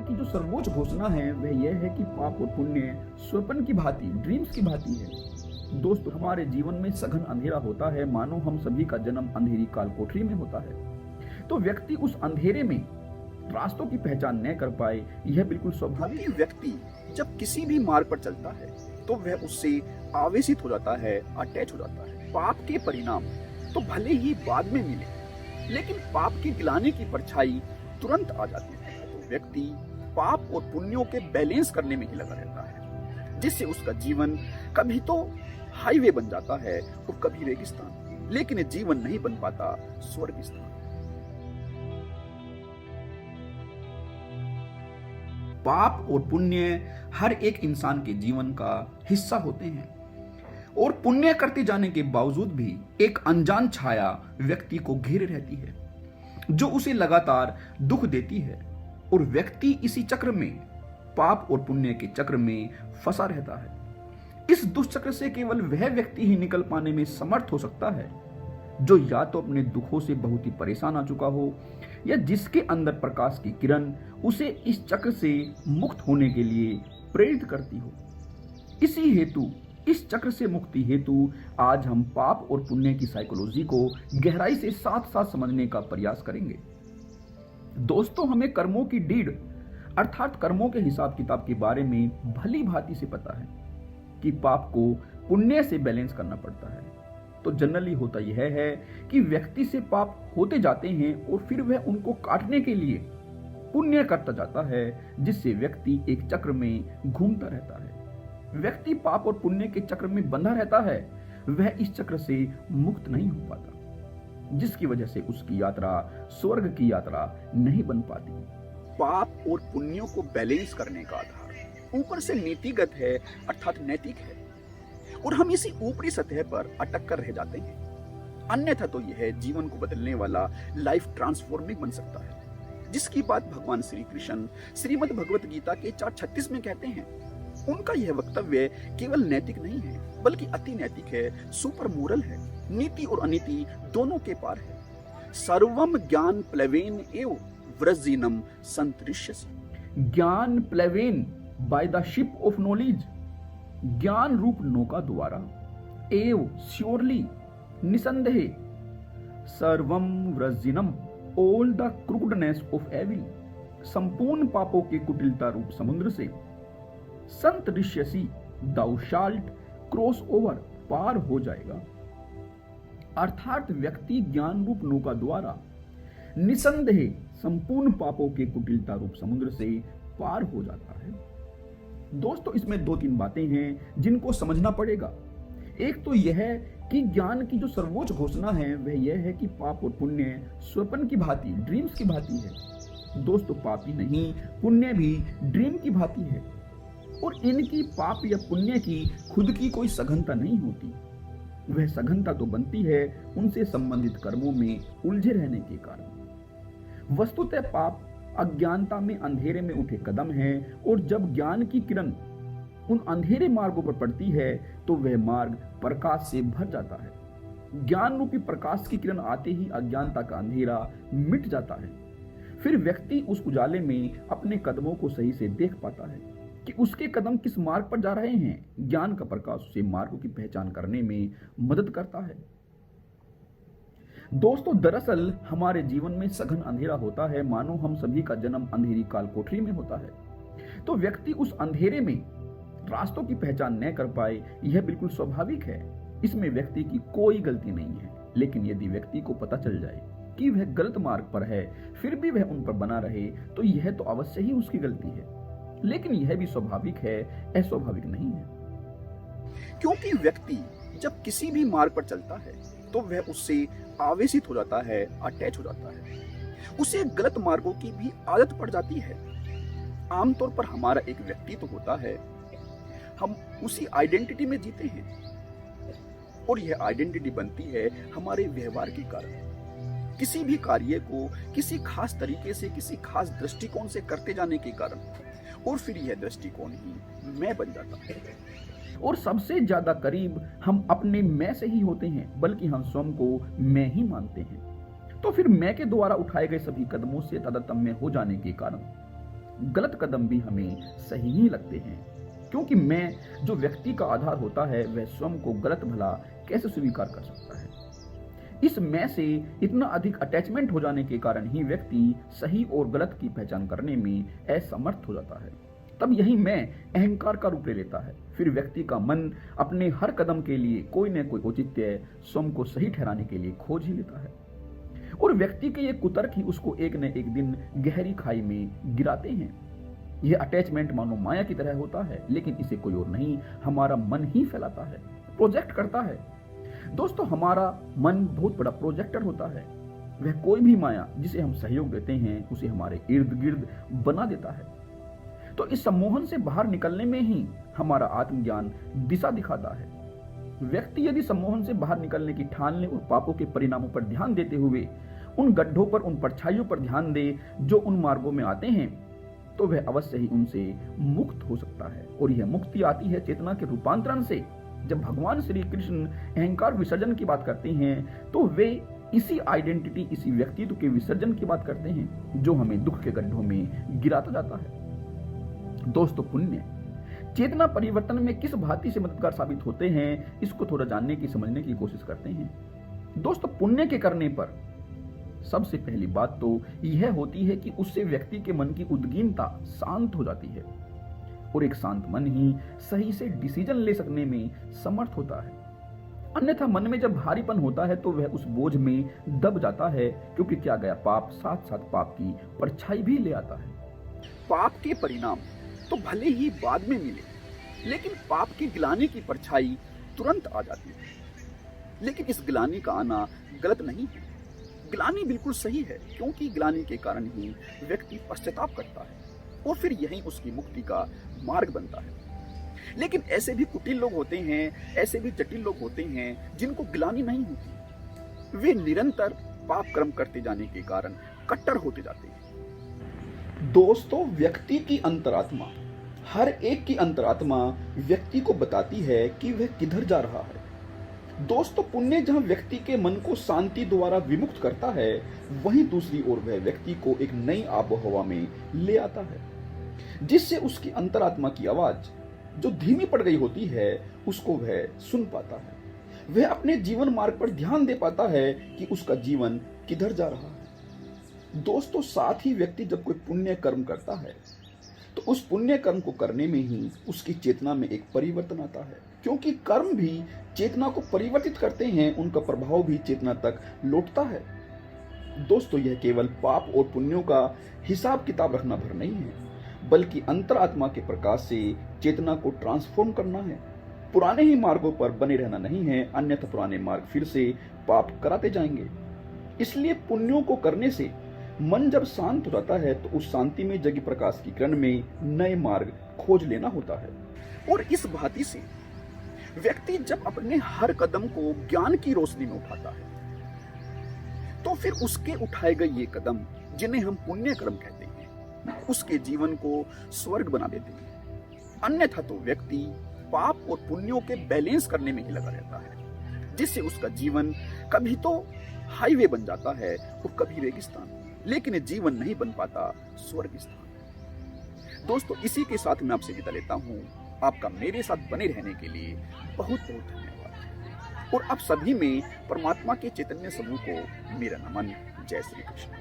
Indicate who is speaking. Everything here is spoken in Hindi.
Speaker 1: की जो सर्वोच्च घोषणा है वह यह है कि पाप और पुण्य स्वप्न की भांति, ड्रीम्स की भांति है। दोस्तों, हमारे जीवन में सघन अंधेरा होता है, मानो हम सभी का जन्म अंधेरी काल कोठरी में होता है। तो व्यक्ति उस अंधेरे में रास्तों की पहचान न कर पाए, यह बिल्कुल स्वाभाविक है। व्यक्ति जब किसी भी मार्ग पर चलता है तो वह उससे आवेशित हो जाता है, अटैच हो जाता है। पाप के परिणाम तो भले ही बाद में मिले, लेकिन पाप की गिलाने की परछाई तुरंत आ जाती है। तो व्यक्ति पाप और पुण्यों के बैलेंस करने में ही लगा रहता है, जिससे उसका जीवन कभी तो हाईवे बन जाता है और कभी रेगिस्तान, लेकिन जीवन नहीं बन पाता स्वर्गिस्तान। पाप और पुण्य हर एक इंसान के जीवन का हिस्सा होते हैं, और पुण्य करते जाने के बावजूद भी एक अनजान छाया व्यक्ति को घेरे रहती है, जो उसे लगातार दुख देती है, और व्यक्ति इसी चक्र में, पाप और पुण्य के चक्र में फंसा रहता है। इस दुष्चक्र से केवल वह व्यक्ति ही निकल पाने में समर्थ हो सकता है, जो या तो अपने दुखों से बहुत ही परेशान आ चुका हो, या जिसके अंदर प्रकाश की किरण उसे इस चक्र से मुक्त होने के लिए प्रेरित करती हो। इसी हेतु, इस चक्र से मुक्ति हेतु आज हम पाप और पुण्य की साइकोलॉजी को गहराई से साथ साथ समझने का प्रयास करेंगे। दोस्तों, हमें कर्मों की डीड अर्थात कर्मों के हिसाब किताब के बारे में भली भांति से पता है कि पाप को पुण्य से बैलेंस करना पड़ता है। तो जनरली होता यह है कि व्यक्ति से पाप होते जाते हैं और फिर वह उनको काटने के लिए पुण्य करता जाता है, जिससे व्यक्ति एक चक्र में घूमता रहता है। व्यक्ति पाप और पुण्य के चक्र में बंधा रहता है, वह इस चक्र से मुक्त नहीं हो पाता, जिसकी वजह से उसकी यात्रा स्वर्ग की यात्रा नहीं बन पाती। पाप और पुण्यों को बैलेंस करने का आधार ऊपर से नीतिगत है, अर्थात नैतिक है, और हम इसी ऊपरी सतह पर अटक कर रह जाते हैं। अन्यथा तो यह जीवन को बदलने वाला, लाइफ ट्रांसफॉर्मिंग बन सकता है, जिसकी बात भगवान श्री कृष्ण श्रीमद् भगवत गीता के 4:36 में कहते हैं। उनका यह वक्तव्य केवल नैतिक नहीं है, बल्कि अति नैतिक है, सुपर मोरल है, नीति और अनीति दोनों के पार है। सर्वम ज्ञान प्लवेन एव व्रजीनम संतरिष्यसि। ज्ञान प्लवेन by the ship of knowledge, ज्ञान रूप नौका द्वारा, एव श्योरली, निसंदेह, सर्वम व्रजिनम, all the crudeness of evil, संपूर्ण पापों के कुटिलता रूप समुद्र से, संत ऋष्यसी, दाउ शाल्ट क्रॉस ओवर, पार हो जाएगा। अर्थात व्यक्ति ज्ञान रूप नौका द्वारा निसंदेह संपूर्ण पापों के कुटिलता रूप समुद्र से पार हो जाता है। दोस्तों, इसमें 2-3 बातें हैं जिनको समझना पड़ेगा। एक तो यह है कि ज्ञान की जो सर्वोच्च घोषणा है वह यह है कि पाप और पुण्य स्वप्न की भांति, ड्रीम्स की भांति है। दोस्तों, पाप ही नहीं, पुण्य भी ड्रीम की भांति है, और इनकी, पाप या पुण्य की खुद की कोई सघनता नहीं होती। वह सघनता तो बनती है उनसे संबंधित कर्मों में उलझे रहने के कारण। वस्तुतः पाप अज्ञानता में, अंधेरे में उठे कदम है, और जब ज्ञान की किरण उन अंधेरे मार्गों पर पड़ती है तो वह मार्ग प्रकाश से भर जाता है। ज्ञान रूपी प्रकाश की किरण आते ही अज्ञानता का अंधेरा मिट जाता है। फिर व्यक्ति उस उजाले में अपने कदमों को सही से देख पाता है कि उसके कदम किस मार्ग पर जा रहे हैं। ज्ञान का प्रकाश उसे मार्गों की पहचान करने में मदद करता है। दोस्तों, दरअसल हमारे जीवन में सघन अंधेरा होता है, मानो हम सभी का जन्म अंधेरी काल कोठरी में होता है। तो व्यक्ति उस अंधेरे में रास्तों की पहचान न कर पाए, यह बिल्कुल स्वाभाविक है। इसमें व्यक्ति की कोई गलती नहीं है, लेकिन यदि व्यक्ति को पता चल जाए कि वह गलत मार्ग पर है, फिर भी वह उन पर बना रहे, तो यह तो अवश्य ही उसकी गलती है। लेकिन यह भी स्वाभाविक है, अस्वाभाविक नहीं है। क्योंकि व्यक्ति जब किसी भी मार्ग पर चलता है तो वह उससे आवेशित हो जाता है, अटैच हो जाता है। उसे गलत मार्गों की भी आदत पड़ जाती है। आमतौर पर हमारा एक व्यक्तित्व होता है, हम उसी आइडेंटिटी में जीते हैं, और यह आइडेंटिटी बनती है हमारे व्यवहार के कारण। किसी भी कार्य को किसी खास तरीके से, किसी खास दृष्टिकोण से करते जाने के कारण, और फिर यह दृष्टिकोण ही मैं बन जाता है। और सबसे ज्यादा करीब हम अपने मैं से ही होते हैं, बल्कि हम स्वयं को मैं ही मानते हैं। तो फिर मैं के द्वारा उठाए गए सभी कदमों से तादात्म्य हो जाने के कारण गलत कदम भी हमें सही ही लगते हैं, क्योंकि मैं जो व्यक्ति का आधार होता है वह स्वयं को गलत भला कैसे स्वीकार कर सकता है। इस मैं से इतना अधिक अटैचमेंट हो जाने के कारण ही व्यक्ति सही और गलत की पहचान करने में असमर्थ हो जाता है। तब यही मैं अहंकार का रूप ले लेता है। फिर व्यक्ति का मन अपने हर कदम के लिए कोई न कोई औचित्य स्वयं को सही ठहराने के लिए खोज ही लेता है, और व्यक्ति के ये कुतर्क ही उसको एक न एक दिन गहरी खाई में गिराते हैं। यह अटैचमेंट मानो माया की तरह होता है, लेकिन इसे कोई और नहीं, हमारा मन ही फैलाता है, प्रोजेक्ट करता है। दोस्तों, हमारा मन बहुत बड़ा प्रोजेक्टर होता है। वह कोई भी माया जिसे हम सहयोग देते हैं उसे हमारे इर्द गिर्द बना देता है। तो इस सम्मोहन से बाहर निकलने में ही हमारा आत्मज्ञान दिशा दिखाता है। व्यक्ति यदि सम्मोहन से बाहर निकलने की ठान ले और पापों के परिणामों पर ध्यान देते हुए उन गड्ढों पर, उन परछाइयों पर ध्यान दे जो उन मार्गों में आते हैं, तो वह अवश्य ही उनसे मुक्त हो सकता है। और यह मुक्ति आती है चेतना के रूपांतरण से। जब भगवान श्री कृष्ण अहंकार विसर्जन की बात करते हैं तो वे इसी आइडेंटिटी, इसी व्यक्तित्व के विसर्जन की बात करते हैं जो हमें दुख के गड्ढों में गिराता जाता है। दोस्तों, पुण्य चेतना परिवर्तन में किस भांति से मददगार साबित होते हैं, इसको थोड़ा जानने की, समझने की कोशिश करते हैं। दोस्तों, पुण्य के करने पर सबसे पहली बात तो यह होती है कि उससे व्यक्ति के मन की उद्विग्नता शांत हो जाती है, और एक शांत मन ही सही से डिसीजन ले सकने में समर्थ होता है। अन्यथा मन में जब भारीपन होता है तो वह उस बोझ में दब जाता है, क्योंकि क्या गया पाप साथ साथ पाप की परछाई भी ले आता है। पाप के परिणाम तो भले ही बाद में मिले, लेकिन पाप की गिलानी की परछाई तुरंत आ जाती है। लेकिन इस गिलानी का आना गलत नहीं है, गिलानी बिल्कुल सही है, क्योंकि गिलानी के कारण ही व्यक्ति पश्चाताप करता है और फिर यही उसकी मुक्ति का मार्ग बनता है। लेकिन ऐसे भी कुटिल लोग होते हैं, ऐसे भी जटिल लोग होते हैं जिनको गिलानी नहीं होती। वे निरंतर पाप कर्म करते जाने के कारण कट्टर होते जाते हैं। दोस्तों, व्यक्ति की अंतरात्मा, हर एक की अंतरात्मा व्यक्ति को बताती है कि वह किधर जा रहा है। दोस्तों, पुण्य जहां व्यक्ति के मन को शांति द्वारा विमुक्त करता है, वहीं दूसरी ओर वह व्यक्ति को एक नई आबोहवा में ले आता है, जिससे उसकी अंतरात्मा की आवाज जो धीमी पड़ गई होती है उसको वह सुन पाता है। वह अपने जीवन मार्ग पर ध्यान दे पाता है कि उसका जीवन किधर जा रहा है। दोस्तों, साथ ही व्यक्ति जब कोई पुण्य कर्म करता है तो उस पुण्य कर्म को करने में ही उसकी चेतना में एक परिवर्तन आता है, क्योंकि कर्म भी चेतना को परिवर्तित करते हैं, उनका प्रभाव भी चेतना तक लौटता है। दोस्तों, यह केवल पाप और पुण्यों का हिसाब किताब रखना भर नहीं है, बल्कि अंतरात्मा के प्रकाश से चेतना को ट्रांसफॉर्म करना है। पुराने ही मार्गों पर बने रहना नहीं है, अन्यथा पुराने मार्ग फिर से पाप कराते जाएंगे। इसलिए पुण्यों को करने से मन जब शांत हो जाता है तो उस शांति में जगी प्रकाश की किरण में नए मार्ग खोज लेना होता है। और इस भांति से व्यक्ति जब अपने हर कदम को ज्ञान की रोशनी में उठाता है तो फिर उसके उठाए गए ये कदम, जिन्हें हम पुण्य कर्म कहते हैं, उसके जीवन को स्वर्ग बना देते हैं। अन्यथा तो व्यक्ति पाप और पुण्यों के बैलेंस करने में ही लगा रहता है, जिससे उसका जीवन कभी तो हाईवे बन जाता है और कभी रेगिस्तान, लेकिन ये जीवन नहीं बन पाता स्वर्ग स्थान। दोस्तों, इसी के साथ मैं आपसे विदा लेता हूँ। आपका मेरे साथ बने रहने के लिए बहुत बहुत धन्यवाद। और आप सभी में परमात्मा के चैतन्य समूह को मेरा नमन। जय श्री कृष्ण।